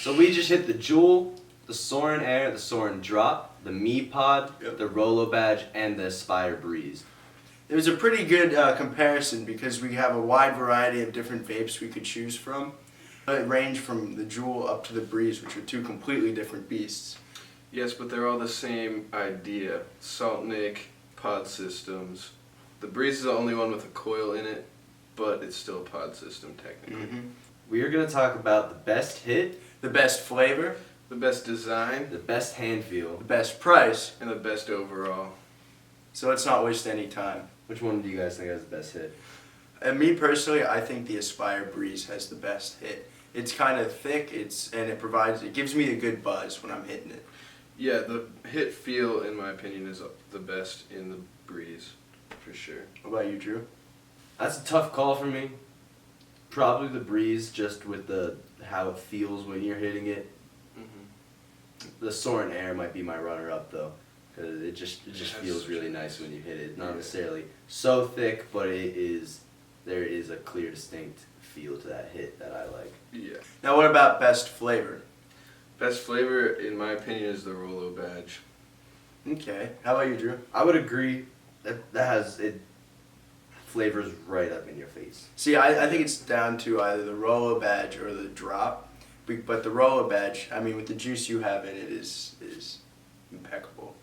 So we just hit the Juul, the Soarin' Air, the Soarin' Drop, the Mi Pod, the Rolo Badge, and the Aspire Breeze. It was a pretty good comparison because we have a wide variety of different vapes we could choose from. It ranged from the Juul up to the Breeze, which are two completely different beasts. Yes, but they're all the same idea. Saltnik, pod systems. The Breeze is the only one with a coil in it, but it's still a pod system technically. We are going to talk about the best hit, The best flavor, The best design, the best hand feel. the best price, and the best overall. so let's not waste any time. Which one do you guys think has the best hit? And me personally, I think the Aspire Breeze has the best hit. It's kind of thick, it gives me a good buzz when I'm hitting it. Yeah, the hit feel, in my opinion, is the best in the Breeze, for sure. What about you, Drew? That's a tough call for me. Probably the Breeze, just with how it feels when you're hitting it. The Soarin' Air might be my runner-up though, because it just feels really nice when you hit it. Not necessarily so thick, but there is a clear, distinct feel to that hit that I like. Yeah. Now what about best flavor? Best flavor, in my opinion, is the Rolo Badge. Okay, how about you, Drew? I would agree that it flavors right up in your face. See, I think it's down to either the Rolo Badge or the Drop, but the Rolo Badge, I mean, with the juice you have in it, is impeccable.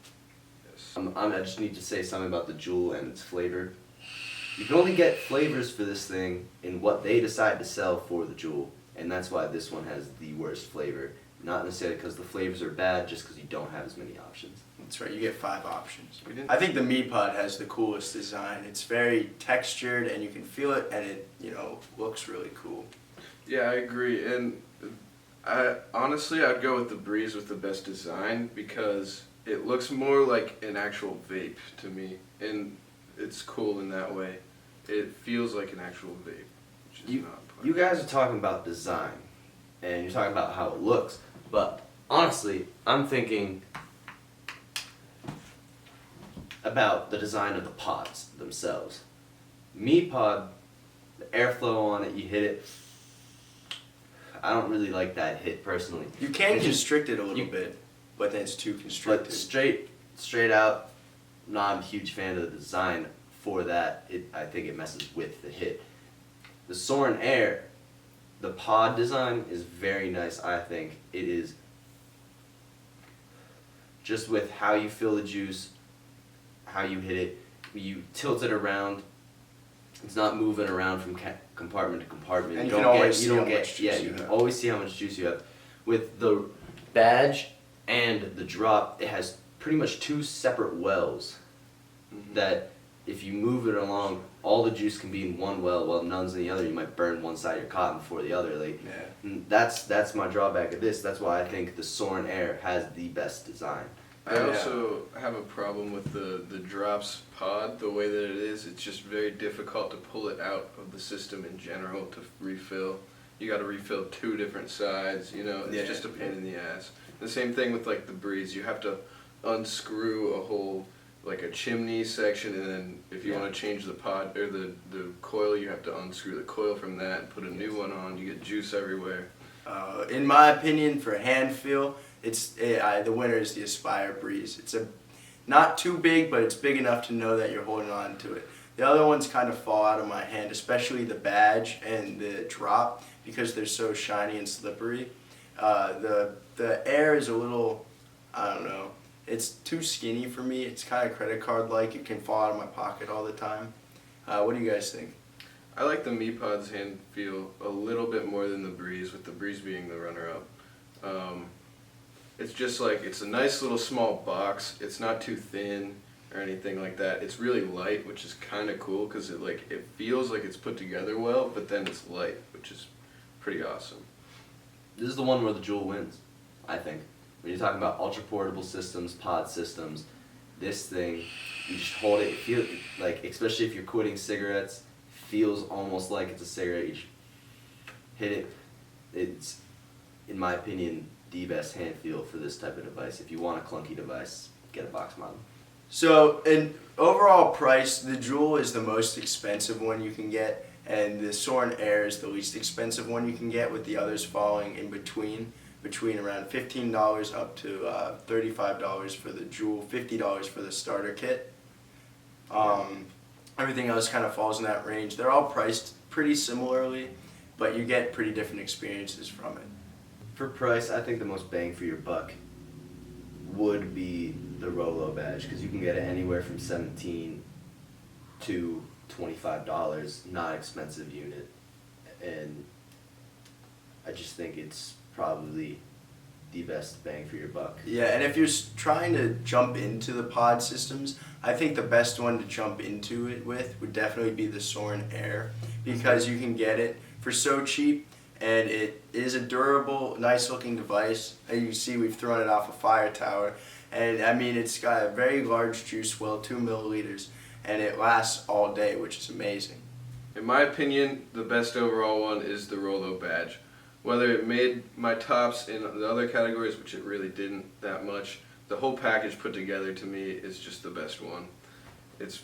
Yes. I just need to say something about the Juul and its flavor. You can only get flavors for this thing in what they decide to sell for the Juul, and that's why this one has the worst flavor. Not necessarily because the flavors are bad, just because you don't have as many options. That's right, you get 5 options. We didn't- I think the Mi Pod has the coolest design. It's very textured and you can feel it, and it, looks really cool. Yeah, I agree. And honestly, I'd go with the Breeze with the best design because it looks more like an actual vape to me, and it's cool in that way. It feels like an actual vape, which is not. You guys are talking about design, and you're talking about how it looks, but honestly, I'm thinking about the design of the pods themselves. Mi Pod, the airflow on it, you hit it. I don't really like that hit personally. You can It's just- constrict it a little bit, but then it's too constricted. But straight out, not a huge fan of the design for that. I think it messes with the hit. The Soarin' Air, the pod design is very nice, I think. It is just with how you fill the juice, how you hit it, you tilt it around. It's not moving around from compartment to compartment. And you can always see how much juice you you can have. always see how much juice you have. With the Badge and the Drop, it has pretty much 2 separate wells that if you move it along, all the juice can be in one well while none's in the other. You might burn one side of your cotton before the other. That's my drawback of this. That's why I think the Soarin' Air has the best design. I also have a problem with the Drops pod, the way that it is. It's just very difficult to pull it out of the system in general to refill. You got to refill 2 different sides, it's just a pain in the ass. The same thing with like the Breeze. You have to unscrew a whole, like a chimney section, and then if you want to change the pod or the coil, you have to unscrew the coil from that and put a new one on. You get juice everywhere. In my opinion, for hand feel, the winner is the Aspire Breeze. It's not too big, but it's big enough to know that you're holding on to it. The other ones kind of fall out of my hand, especially the Badge and the Drop, because they're so shiny and slippery. The Air is a little, I don't know, it's too skinny for me. It's kind of credit card-like. It can fall out of my pocket all the time. What do you guys think? I like the Mi Pod's hand feel a little bit more than the Breeze, with the Breeze being the runner-up. It's just like, it's a nice little small box. It's not too thin. or anything like that. It's really light, which is kind of cool because it feels like it's put together well, but then it's light, which is pretty awesome. This is the one where the Juul wins, I think. When you're talking about ultra portable systems, pod systems, this thing, you just hold it, feel like, especially if you're quitting cigarettes, feels almost like it's a cigarette. You just hit it. It's, in my opinion, the best hand feel for this type of device. If you want a clunky device, get a box model. So, in overall price, the Juul is the most expensive one you can get, and the Soren Air is the least expensive one you can get, with the others falling in between around $15 up to $35 for the Juul, $50 for the starter kit. Everything else kind of falls in that range. They're all priced pretty similarly, but you get pretty different experiences from it. For price, I think the most bang for your buck would be the Rolo badge, because you can get it anywhere from $17 to $25, not expensive unit, and I just think it's probably the best bang for your buck. Yeah, and if you're trying to jump into the pod systems, I think the best one to jump into it with would definitely be the Soren Air, because you can get it for so cheap, and it is a durable, nice looking device. And you see we've thrown it off a fire tower, and I mean it's got a very large juice well, 2 milliliters, and it lasts all day, which is amazing. In my opinion, the best overall one is the Rolo badge. Whether it made my tops in the other categories, which it really didn't that much, the whole package put together to me is just the best one. It's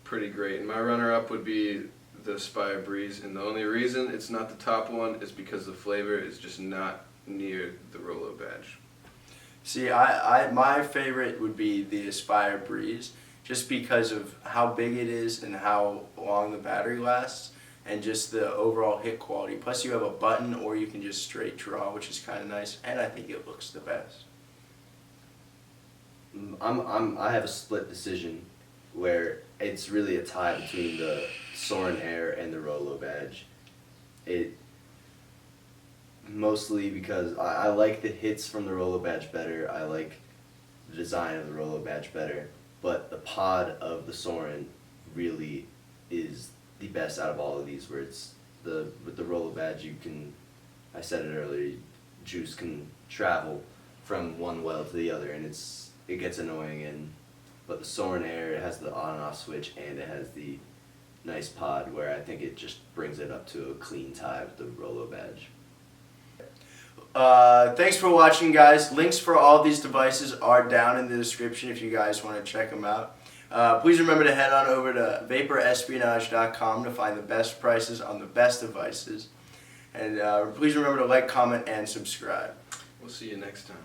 pretty great. And my runner-up would be the Aspire Breeze, and the only reason it's not the top one is because the flavor is just not near the Rolo badge. See, my favorite would be the Aspire Breeze, just because of how big it is and how long the battery lasts, and just the overall hit quality. Plus you have a button, or you can just straight draw, which is kind of nice, and I think it looks the best. I have a split decision where it's really a tie between the Soren Air and the Rolo badge. It mostly because I like the hits from the Rolo badge better. I like the design of the Rolo badge better, but the pod of the Soren really is the best out of all of these, where it's with the Rolo badge you can, I said it earlier, juice can travel from one well to the other, and it gets annoying, but the Soren Air, it has the on and off switch, and it has the nice pod where I think it just brings it up to a clean tie with the Rolo badge. Thanks for watching, guys. Links for all these devices are down in the description if you guys want to check them out. Please remember to head on over to vaporespionage.com to find the best prices on the best devices. And please remember to like, comment, and subscribe. We'll see you next time.